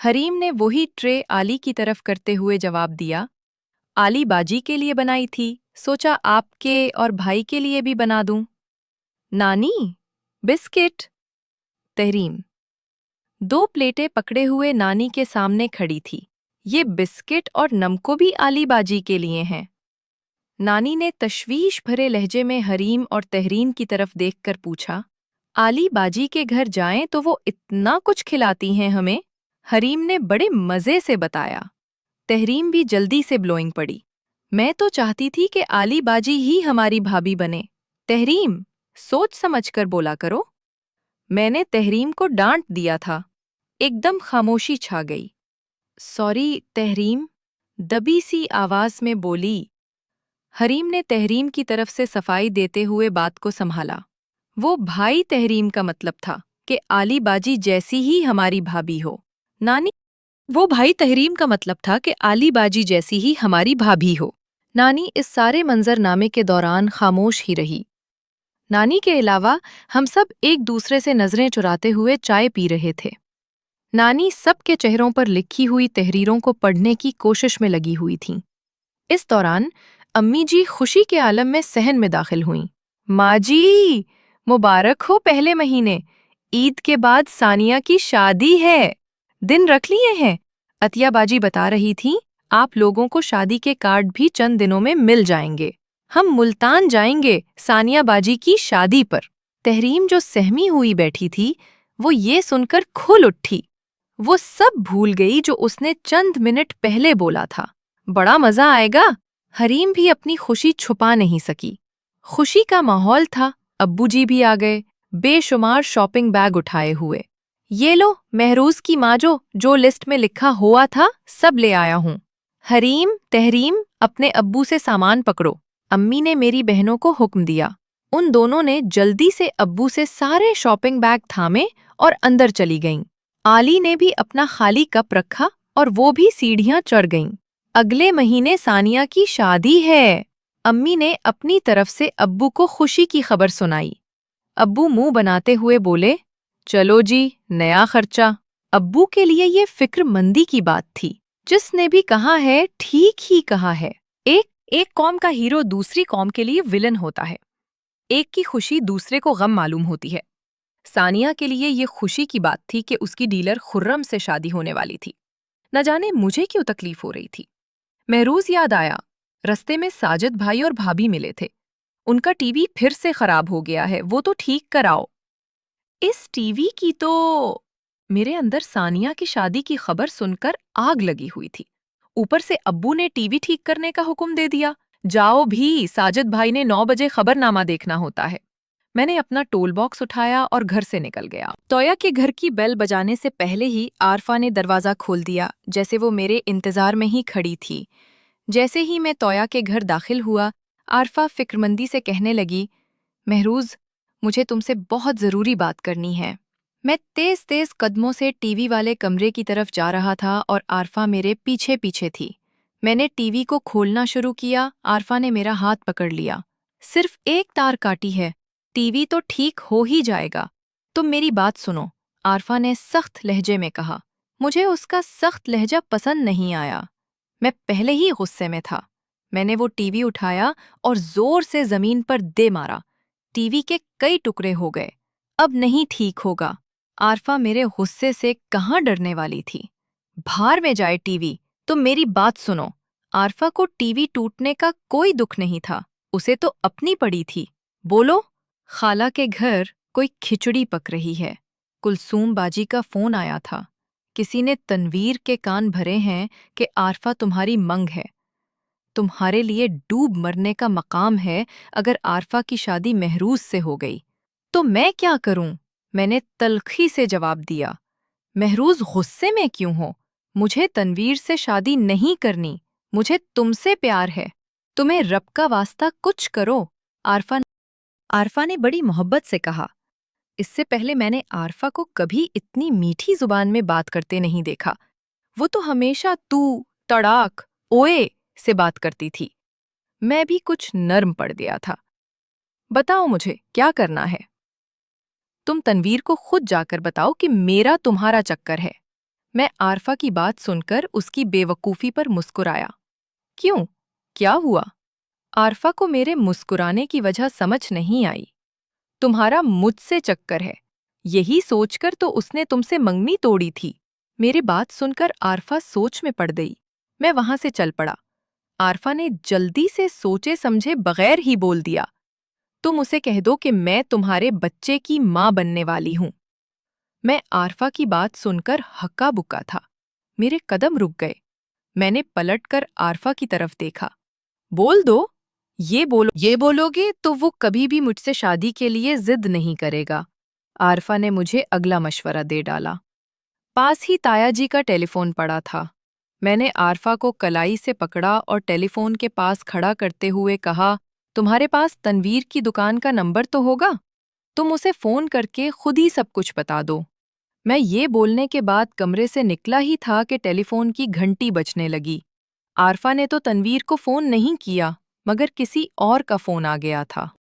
حریم نے وہی ٹرے آلی کی طرف کرتے ہوئے جواب دیا، آلی باجی کے لیے بنائی تھی، سوچا آپ کے اور بھائی کے لیے بھی بنا دوں۔ نانی، بسکٹ۔ تحریم، 2 پلیٹیں پکڑے ہوئے نانی کے سامنے کھڑی تھی۔ یہ بسکٹ اور نمکو بھی آلی باجی کے لیے ہیں۔ نانی نے تشویش بھرے لہجے میں حریم اور تحریم کی طرف دیکھ کر پوچھا، آلی باجی کے گھر جائیں تو وہ اتنا کچھ کھلاتی ہیں ہمیں؟ حریم نے بڑے مزے سے بتایا۔ تحریم بھی جلدی سے بلوئنگ پڑی، میں تو چاہتی تھی کہ آلی باجی ہی ہماری بھابھی بنے۔ تحریم، سوچ سمجھ کر بولا کرو۔ میں نے تحریم کو ڈانٹ دیا تھا۔ ایک دم خاموشی چھا گئی۔ سوری تحریم، دبی سی آواز میں بولی۔ حریم نے تحریم کی طرف سے صفائی دیتے ہوئے بات کو سنبھالا۔ وہ بھائی تحریم کا مطلب تھا کہ آلی باجی جیسی ہی ہماری بھابھی ہو۔ نانی، وہ بھائی تحریم کا مطلب تھا کہ آلی باجی جیسی ہی ہماری بھابھی ہو۔ نانی اس سارے منظر نامے کے دوران خاموش ہی رہی۔ نانی کے علاوہ ہم سب ایک دوسرے سے نظریں چراتے ہوئے چائے پی رہے تھے۔ نانی سب کے چہروں پر لکھی ہوئی تحریروں کو پڑھنے کی کوشش میں لگی ہوئی تھیں۔ اس دوران امی جی خوشی کے عالم میں صحن میں داخل ہوئیں۔ ماں جی، مبارک ہو پہلے مہینے، عید کے بعد ثانیہ کی شادی ہے، دن رکھ لیے ہیں۔ عطیہ باجی بتا رہی تھیں، آپ لوگوں کو شادی کے کارڈ بھی چند دنوں میں مل جائیں گے۔ ہم ملتان جائیں گے ثانیہ باجی کی شادی پر۔ تحریم جو سہمی ہوئی بیٹھی تھی، وہ یہ سن کر کھل اٹھی۔ وہ سب بھول گئی جو اس نے چند منٹ پہلے بولا تھا۔ بڑا مزہ آئے گا۔ حریم بھی اپنی خوشی چھپا نہیں سکی۔ خوشی کا ماحول تھا۔ ابو جی بھی آ گئے، بے شمار شاپنگ بیگ اٹھائے ہوئے۔ یہ لو، مہروز کی ماں جو لسٹ میں لکھا ہوا تھا سب لے آیا ہوں۔ حریم، تحریم، اپنے ابو سے سامان پکڑو، امی نے میری بہنوں کو حکم دیا۔ ان دونوں نے جلدی سے ابو سے سارے شاپنگ بیگ تھامے اور اندر چلی گئیں۔ آلی نے بھی اپنا خالی کپ رکھا اور وہ بھی سیڑھیاں چڑھ گئیں۔ اگلے مہینے ثانیہ کی شادی ہے۔ امی نے اپنی طرف سے ابو کو خوشی کی خبر سنائی۔ ابو منہ بناتے ہوئے بولے، چلو جی، نیا خرچہ۔ ابو کے لیے یہ فکر مندی کی بات تھی۔ جس نے بھی کہا ہے ٹھیک ہی کہا ہے۔ ایک قوم کا ہیرو دوسری قوم کے لیے ولن ہوتا ہے۔ ایک کی خوشی دوسرے کو غم معلوم ہوتی ہے۔ ثانیہ کے لیے یہ خوشی کی بات تھی کہ اس کی ڈیلر خرم سے شادی ہونے والی تھی۔ نہ جانے مجھے کیوں تکلیف ہو رہی تھی۔ مہروز یاد آیا۔ رستے میں ساجد بھائی اور بھابھی ملے تھے۔ ان کا ٹی وی پھر سے خراب ہو گیا ہے، وہ تو ٹھیک کراؤ۔ اس ٹی وی کی تو… میرے اندر ثانیہ کی شادی کی خبر سن کر آگ لگی ہوئی تھی۔ اوپر سے ابو نے ٹی وی ٹھیک کرنے کا حکم دے دیا۔ جاؤ بھی، ساجد بھائی نے 9 بجے خبر نامہ دیکھنا ہوتا ہے۔ میں نے اپنا ٹول باکس اٹھایا اور گھر سے نکل گیا۔ تویا کے گھر کی بیل بجانے سے پہلے ہی عارفہ نے دروازہ کھول دیا، جیسے وہ میرے انتظار میں ہی کھڑی تھی۔ جیسے ہی میں تویا کے گھر داخل ہوا، عارفہ فکرمندی سے کہنے لگی، مہروز، مجھے تم سے بہت ضروری بات کرنی ہے۔ میں تیز تیز قدموں سے ٹی وی والے کمرے کی طرف جا رہا تھا اور عارفہ میرے پیچھے پیچھے تھی۔ میں نے ٹی وی کو کھولنا شروع کیا، عارفہ نے میرا ہاتھ پکڑ لیا۔ صرف ایک تار کاٹی ہے، ٹی وی تو ٹھیک ہو ہی جائے گا۔ تم میری بات سنو، عارفہ نے سخت لہجے میں کہا۔ مجھے اس کا سخت لہجہ پسند نہیں آیا۔ میں پہلے ہی غصے میں تھا۔ میں نے وہ ٹی وی اٹھایا اور زور سے زمین پر دے مارا۔ ٹی وی کے کئی ٹکڑے ہو گئے۔ اب نہیں ٹھیک ہوگا۔ عارفہ میرے غصے سے کہاں ڈرنے والی تھی۔ بھار میں جائے ٹی وی، تم میری بات سنو۔ عارفہ کو ٹی وی ٹوٹنے کا کوئی دکھ نہیں تھا، اسے تو اپنی پڑی تھی۔ بولو۔ خالہ کے گھر کوئی کھچڑی پک رہی ہے۔ کلثوم باجی کا فون آیا تھا۔ کسی نے تنویر کے کان بھرے ہیں کہ عارفہ تمہاری منگ ہے۔ تمہارے لیے ڈوب مرنے کا مقام ہے اگر عارفہ کی شادی مہروز سے ہو گئی۔ تو میں کیا کروں؟ میں نے تلخی سے جواب دیا۔ مہروز غصے میں کیوں ہو؟ مجھے تنویر سے شادی نہیں کرنی، مجھے تم سے پیار ہے۔ تمہیں رب کا واسطہ کچھ کرو، عارفہ نے بڑی محبت سے کہا۔ اس سے پہلے میں نے عارفہ کو کبھی اتنی میٹھی زبان میں بات کرتے نہیں دیکھا۔ وہ تو ہمیشہ تو، تڑاک، اوئے سے بات کرتی تھی۔ میں بھی کچھ نرم پڑ گیا تھا۔ بتاؤ مجھے کیا کرنا ہے؟ تم تنویر کو خود جا کر بتاؤ کہ میرا تمہارا چکر ہے۔ میں عارفہ کی بات سن کر اس کی بے وقوفی پر مسکرایا۔ کیوں؟ کیا ہوا؟ عارفہ کو میرے مسکرانے کی وجہ سمجھ نہیں آئی۔ تمہارا مجھ سے چکر ہے، یہی سوچ کر تو اس نے تم سے منگنی توڑی تھی۔ میری بات سن کر عارفہ سوچ میں پڑ گئی۔ میں وہاں سے چل پڑا۔ عارفہ نے جلدی سے سوچے سمجھے بغیر ہی بول دیا، تم اسے کہہ دو کہ میں تمہارے بچے کی ماں بننے والی ہوں۔ میں عارفہ کی بات سن کر ہکا بکا تھا۔ میرے قدم رک گئے۔ میں نے پلٹ کر عارفہ کی طرف دیکھا۔ بول دو، یہ بولو گے تو وہ کبھی بھی مجھ سے شادی کے لیے ضد نہیں کرے گا۔ عارفہ نے مجھے اگلا مشورہ دے ڈالا۔ پاس ہی تایا جی کا ٹیلی فون پڑا تھا۔ میں نے عارفہ کو کلائی سے پکڑا اور ٹیلی فون کے پاس کھڑا کرتے ہوئے کہا، تمہارے پاس تنویر کی دکان کا نمبر تو ہوگا؟ تم اسے فون کر کے خود ہی سب کچھ بتا دو۔ میں یہ بولنے کے بعد کمرے سے نکلا ہی تھا کہ ٹیلی فون کی گھنٹی بجنے لگی۔ عارفہ نے تو تنویر کو فون نہیں کیا، مگر کسی اور کا فون آ گیا تھا۔